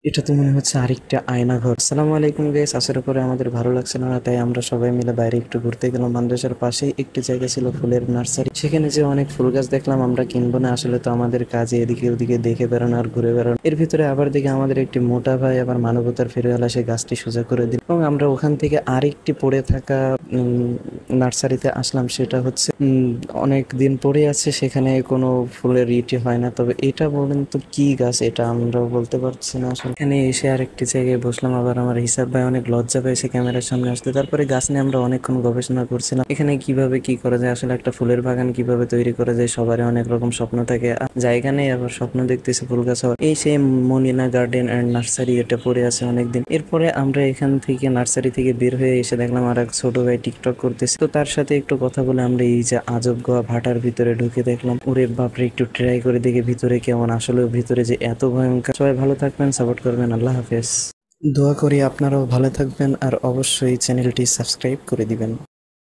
এটা তো মনে হচ্ছে আরেকটা আয়নাঘর। আসসালামু আলাইকুম গাইস, আসার পরে আমাদের ভালো লাগছিল না, তাই আমরা সবাই মিলে বাইরে একটু ঘুরতে গেলাম। মাদ্রাসার পাশেই একটি জায়গা ছিল ফুলের নার্সারি, সেখানে যে অনেক ফুল গাছ দেখলাম। আমরা কিনবো না, আসলে তো আমাদের কাজে এদিকে ওদিকে দেখে বেড়ানো আর ঘুরে বেড়ানো। এর ভিতরে আবার দেখি আমাদের একটি মোটা ভাই আবার মানবতার ফেরিওয়ালা সে গাছটি সোজা করে দিল, এবং আমরা ওখান থেকে আরেকটি পড়ে থাকা নার্সারিতে আসলাম। সেটা হচ্ছে অনেক দিন পড়ে আছে, সেখানে কোনো ফুলের ইটি হয় না। তবে এটা বলেন তো কি গাছ, এটা আমরাও বলতে পারছি না আসলে। এখানে এসে আরেকটি জায়গায় বসলাম, আবার আমার হিসাব ভাই অনেক লজ্জা পেয়েছে ক্যামেরার সামনে আসতে। তারপরে গাছ নিয়ে আমরা অনেকক্ষণ গবেষণা করছিলাম, এখানে কিভাবে কি করা যায়, আসলে একটা ফুলের বাগান কিভাবে তৈরি করা যায়। সবারই অনেক রকম স্বপ্ন থাকে, জায়গা নেই, আবার স্বপ্ন দেখতেছে ফুল গাছ হওয়ার। এই সেই মনিনা গার্ডেন অ্যান্ড নার্সারি, এটা পড়ে আছে অনেকদিন। এরপরে আমরা এখান থেকে নার্সারি থেকে বের হয়ে এসে দেখলাম আর এক ছোট ভাই টিকটক করতেছে, তো তার সাথে একটু কথা বলে আমরা এই যে আজব গোয়া ভাটার ভিতরে ঢুকে দেখলাম। ওরে বাপরে, একটু ট্রাই করে দেখে ভিতরে কেমন। আসলে ভিতরে যে এত ভয়ঙ্কর। সবাই ভালো থাকবেন, সাপোর্ট করবেন, আল্লাহ হাফেজ। দোয়া করি আপনারাও ভালো থাকবেন, আর অবশ্যই চ্যানেলটি সাবস্ক্রাইব করে দিবেন।